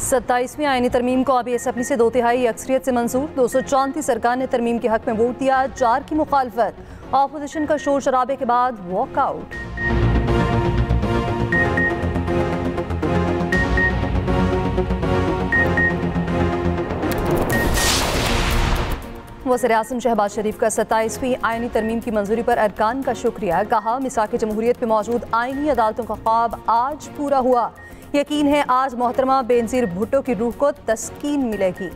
27वीं आईनी तरमीम को अभी असम्बली से 2/3 अक्सरियत से मंजूर। 234 सरकार ने तरमीम के हक में वोट दिया, 4 की मुखालफत। ऑपोजिशन का शोर शराबे के बाद वॉकआउट। वज़ीर-ए-आज़म शहबाज शरीफ का 27वीं आईनी तरमीम की मंजूरी पर अरकान का शुक्रिया। कहा, मिसाक जमहूरियत पे मौजूद आईनी अदालतों का ख्वाब आज पूरा हुआ। यकीन है आज मोहतरमा बेनज़ीर भुट्टो की रूह को तस्कीन मिलेगी।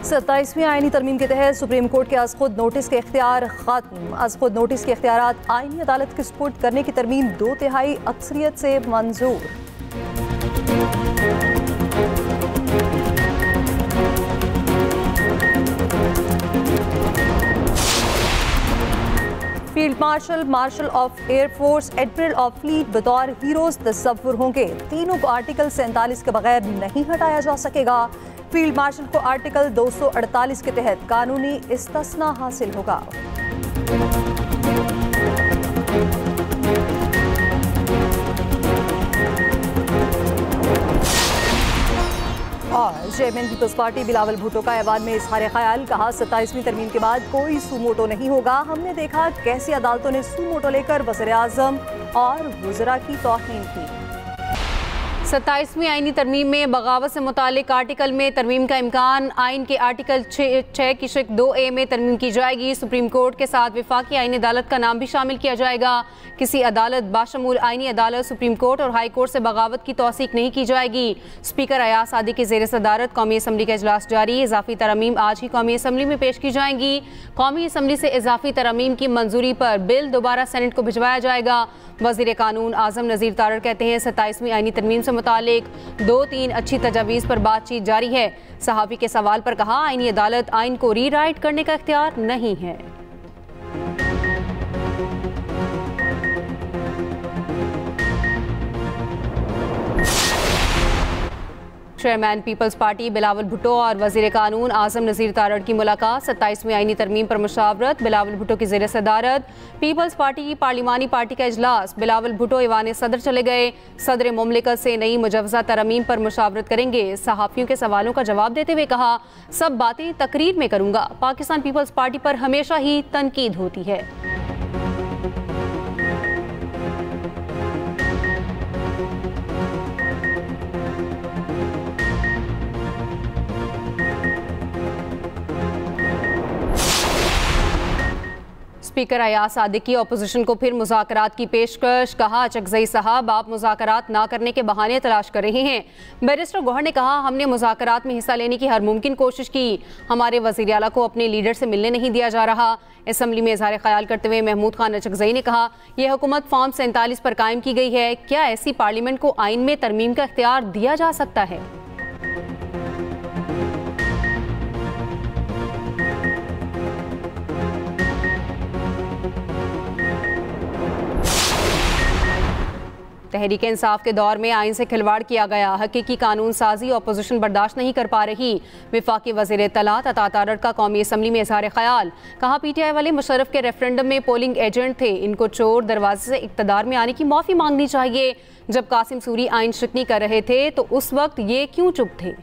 सत्ताईसवीं आईनी तरमीम के तहत सुप्रीम कोर्ट के अज़ खुद नोटिस के इख्तियार खत्म। अज़ खुद नोटिस के इख्तियारात आईनी अदालत के सुपुर्द करने की तरमीम 2/3 अक्सरियत से मंजूर। Field marshal, marshal of air force, admiral of fleet बतौर हीरोज तस्वुर होंगे। तीनों को आर्टिकल 47 के बगैर नहीं हटाया जा सकेगा। फील्ड मार्शल को आर्टिकल 248 के तहत कानूनी इस्तिस्ना हासिल होगा। और chairman Peoples Party Bilawal Bhutto का ऐवान में इजहार ख्याल। कहा, 27वीं तरमीम के बाद कोई सूमोटो नहीं होगा। हमने देखा कैसी अदालतों ने सूमोटो लेकर वज़ीर-ए-आज़म और वज़रा की तौहीन की। 27वीं आईनी तरमीम में बगावत से मुतालिक आर्टिकल में तरमीम का इम्कान। आइन के आर्टिकल 6 की शिक 2A में तरमीम की जाएगी। सुप्रीम कोर्ट के साथ वफाकी आईनी अदालत का नाम भी शामिल किया जाएगा। किसी अदालत बाशमूल आईनी अदालत, सुप्रीम कोर्ट और हाई कोर्ट से बगावत की तौसीक नहीं की जाएगी। स्पीकर अयाज सादिक की ज़ेर सदारत कौमी असम्बली का इजलास जारी। इजाफी तरमीम आज ही कौमी असम्बली में पेश की जाएंगी। कौमी असम्बली से इजाफी तरमीम की मंजूरी पर बिल दोबारा सेनेट को भिजवाया जाएगा। वज़ीर कानून आज़म नज़ीर तारड़ कहते हैं, 27वीं आईनी तरमीम से मुतालिक 2-3 अच्छी तजावीज़ पर बातचीत जारी है। सहाफ़ी के सवाल पर कहा, आईनी अदालत आइन को रीराइट करने का इख्तियार नहीं है। Chairman Peoples Party Bilawal Bhutto और वज़ीर कानून आज़म नज़ीर तारड़ की मुलाकात। 27वीं आईनी तरमीम पर मुशावरत, बिलावल भुट्टो की ज़ेर सदारत। पीपल्स पार्टी की पार्लिमानी पार्टी का इजलास। बिलावल भुट्टो ईवान सदर चले गए। सदर मुमलिकत से नई मुजवज़ा तरमीम पर मुशावरत करेंगे। सहाफ़ियों के सवालों का जवाब देते हुए कहा, सब बातें तकरीर में करूँगा। पाकिस्तान पीपल्स पार्टी पर हमेशा ही तनकीद होती है। स्पीकर अयाज सादिक की अपोजिशन को फिर मुज़ाकरात की पेशकश। कहा, चकज़ई साहब आप मुज़ाकरात ना करने के बहाने तलाश कर रहे हैं। बैरिस्टर गौहर ने कहा, हमने मुज़ाकरात में हिस्सा लेने की हर मुमकिन कोशिश की। हमारे वज़ीर आला को अपने लीडर से मिलने नहीं दिया जा रहा। असम्बली में इजहार ख्याल करते हुए महमूद खान चकज़ई ने कहा, यह हुकूमत फॉर्म 47 पर कायम की गई है। क्या ऐसी पार्लियामेंट को आइन में तरमीम का इख्तियार दिया जा सकता है? तहरीक इंसाफ के दौर में आइन से खिलवाड़ किया गया। हकीकी कानून साजी अपोजिशन बर्दाश्त नहीं कर पा रही। वफाकी वज़ीर इत्तलात अता तारड़ का कौमी असम्बली में इजहार ख्याल। कहा, PTI वाले मुशर्रफ के रेफरेंडम में पोलिंग एजेंट थे। इनको चोर दरवाजे से इक़्तिदार में आने की माफ़ी मांगनी चाहिए। जब कासिम सूरी आइन शिकनी कर रहे थे तो उस वक्त ये क्यों चुप थे?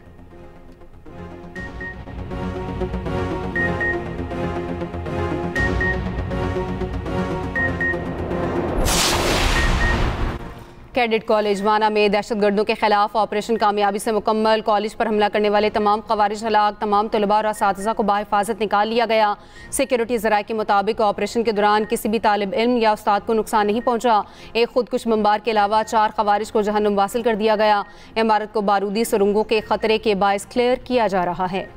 कैडेट कॉलेज वाना में दहशतगर्दों के खिलाफ ऑपरेशन कामयाबी से मुकम्मल। कॉलेज पर हमला करने वाले तमाम ख़वारिज हलाक। तमाम तलबा और असातिज़ा को बाहिफाजत निकाल लिया गया। सिक्योरिटी ज़राए के मुताबिक ऑपरेशन के दौरान किसी भी तालिब इल्म या उस्ताद को नुकसान नहीं पहुंचा। एक खुदकुश बमबार के अलावा 4 ख़वारिज को जहन्नुम वासिल कर दिया गया। इमारत को बारूदी सुरंगों के खतरे के बायस क्लियर किया जा रहा है।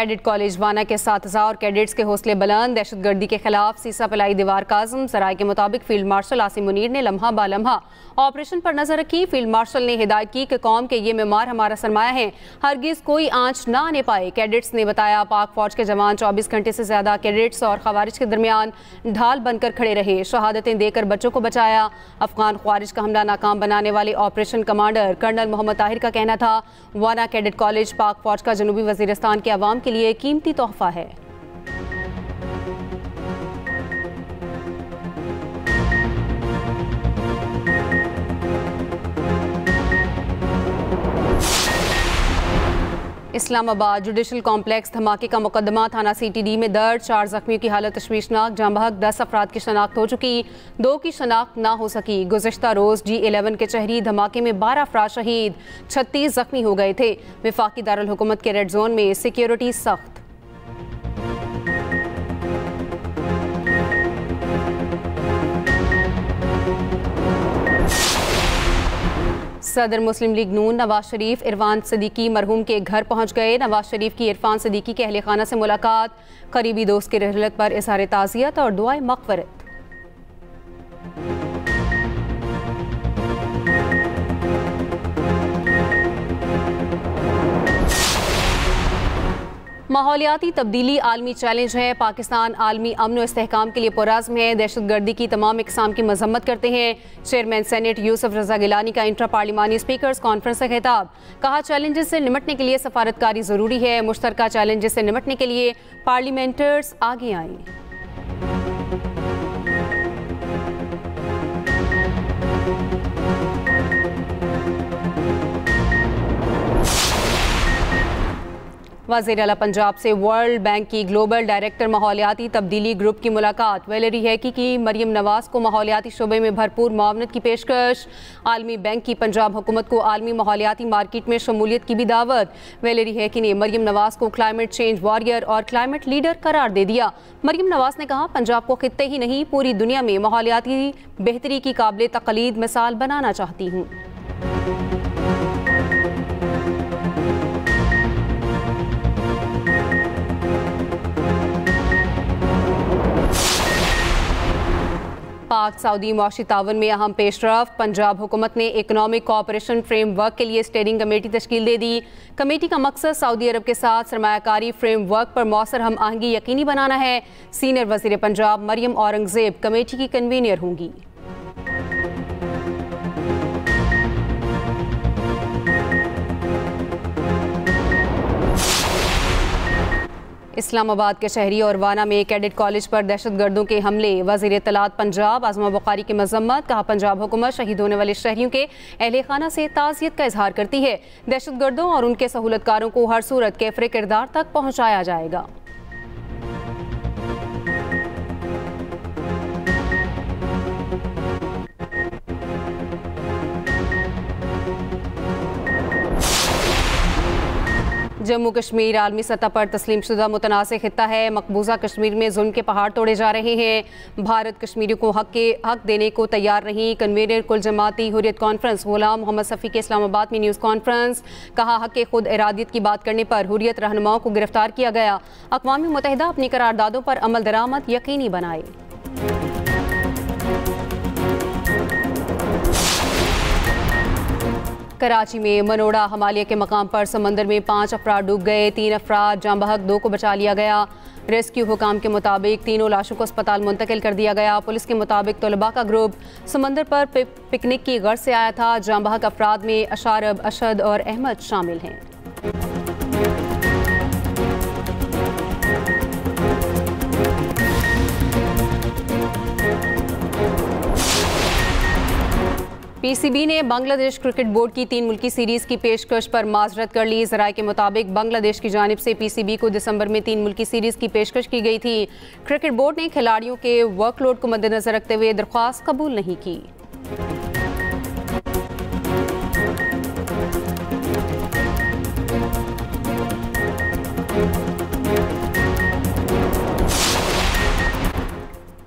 कैडेट कॉलेज वाना के 7,000 कैडेट्स के हौसले बुलंद, दहशतगर्दी के खिलाफ सीसा पिलाई दीवार काज़म। ज़राए के मुताबिक फील्ड मार्शल आसिम मुनीर ने लम्हा बा लम्हा ऑपरेशन पर नजर रखी। फील्ड मार्शल ने हिदायत की कि कौम के ये मेमार हमारा सरमाया है, हरगिज कोई आंच ना आने पाए। कैडेट्स ने बताया पाक फौज के जवान 24 घंटे से ज्यादा कैडेट्स और खवारिज के दरमियान ढाल बनकर खड़े रहे, शहादतें देकर बच्चों को बचाया। अफगान खवारिज का हमला नाकाम बनाने वाले operation commander colonel Mohammad Tahir का कहना था, वाना कैडेट कॉलेज पाक फौज का जनूबी वजीरिस्तान के अवाम के लिए कीमती तोहफा है। इस्लामाबाद जुडिशल कॉम्प्लेक्स धमाके का मुकदमा थाना CTD में दर्ज, 4 जख्मियों की हालत तशवीशनाक, जाँ बहक 10 अफराद की शनाख्त हो चुकी, 2 की शनाख्त ना हो सकी। गुज़िश्ता रोज़ G11 के शहरी धमाके में 12 अफराद शहीद, 36 जख्मी हो गए थे। वफाकी दारुल हुकूमत के रेड जोन में सिक्योरिटी सख्त। सदर मुस्लिम लीग नून नवाज शरीफ इरफान सिद्दीकी मरहूम के घर पहुंच गए। नवाज शरीफ की इरफान सिद्दीकी के अहले खाना से मुलाकात, करीबी दोस्त की रहलत पर इज़हार ताज़ियत और दुआए मग़फ़िरत। माहौलियाती तब्दीली आलमी चैलेंज है, पाकिस्तान आलमी अमन और इस्तेहकाम के लिए पुरज़्म है, दहशतगर्दी की तमाम इक़साम की मज़म्मत करते हैं। चेयरमैन सेनेट यूसुफ रज़ा गिलानी का इंट्रा पार्लिमानी स्पीकर्स कॉन्फ्रेंस से खिताब, कहा चैलेंजेस से निमटने के लिए सफारतकारी ज़रूरी है, मुश्तरका चैलेंजेस से निमटने के लिए पार्लियामेंटर्स आगे आएँ। वज़ीर आला पंजाब से वर्ल्ड बैंक की ग्लोबल डायरेक्टर माहौलियाती तब्दीली ग्रुप की मुलाकात, वैलेरी हैकी की मरियम नवाज को माहौलियाती शोबे में भरपूर मुआवनत की पेशकश। आलमी बैंक की पंजाब हुकूमत को आलमी माहौलियाती मार्केट में शमूलियत की भी दावत। वैलेरी हैकी ने मरियम नवाज को क्लाइमेट चेंज वॉरियर और क्लाइमेट लीडर करार दे दिया। मरियम नवाज ने कहा, पंजाब को खित्ते ही नहीं पूरी दुनिया में माहौलियाती बेहतरी की काबिल तक़लीद मिसाल बनाना चाहती हूँ। पाक सऊदी मुआशी तावन में अहम पेशरफ, पंजाब हुकूमत ने इकनॉमिक कोऑपरेशन फ्रेमवर्क के लिए स्टेयरिंग कमेटी तश्कील दे दी। कमेटी का मकसद सऊदी अरब के साथ सरमायाकारी फ्रेमवर्क पर मौसर हम आहंगी यकीनी बनाना है। सीनियर वज़ीर पंजाब मरियम औरंगज़ेब कमेटी की कन्वीनर होंगी। इस्लामाबाद के शहरी और वाना में कैडेट कॉलेज पर दहशतगर्दों के हमले, वज़ीर इत्तलात पंजाब आज़मा बुखारी की मज़म्मत, कहा पंजाब हुकूमत शहीद होने वाले शहरियों के अहले खाना से ताज़ियत का इजहार करती है, दहशतगर्दों और उनके सहूलतकारों को हर सूरत कैफरे किरदार तक पहुँचाया जाएगा। जम्मू कश्मीर आलमी सतह पर तस्लीमशुदा मुतनाज़ खित्ता है, मकबूजा कश्मीर में जुल्म के पहाड़ तोड़े जा रहे हैं। भारत कश्मीरियों को हक देने को तैयार नहीं, कन्वीनर कुल जमाती हुर्रियत कॉन्फ्रेंस गुलाम मोहम्मद सफ़ी के इस्लामाबाद में न्यूज़ कॉन्फ्रेंस, कहा हक खुद इरादियत की बात करने पर हुर्रियत रहनुमाओं को गिरफ्तार किया गया। अक़वाम मुत्तहिदा अपनी करारदादों पर अमल दरामद यकीनी बनाए। कराची में मनोड़ा हमालिया के मकाम पर समंदर में 5 अफराद डूब गए, 3 अफराद जाँ बहक, 2 को बचा लिया गया। रेस्क्यू हुकाम के मुताबिक तीनों लाशों को अस्पताल मुंतकिल कर दिया गया। पुलिस के मुताबिक तलबा का ग्रुप समंदर पर पिकनिक की गर्ज से आया था। जाँ बहक अफराद में अशारब, अशद और अहमद शामिल हैं। PCB ने बांग्लादेश क्रिकेट बोर्ड की 3 मुल्की सीरीज की पेशकश पर माजरत कर ली। ज़राए के मुताबिक बांग्लादेश की जानिब से PCB को दिसंबर में 3 मुल्की सीरीज की पेशकश की गई थी। क्रिकेट बोर्ड ने खिलाड़ियों के वर्कलोड को मद्देनजर रखते हुए दरख्वास्त कबूल नहीं की।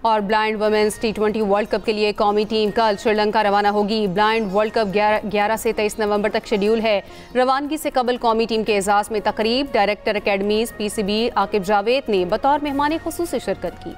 और blind women's T20 world cup के लिए कौमी टीम कल श्रीलंका रवाना होगी। ब्लाइंड वर्ल्ड कप 11 से 23 नवंबर तक शेड्यूल है। रवानगी से कबल कौमी टीम के एजाज में तकरीब director academies PCB Aqib Javed ने बतौर मेहमान खुसूसी शिरकत की।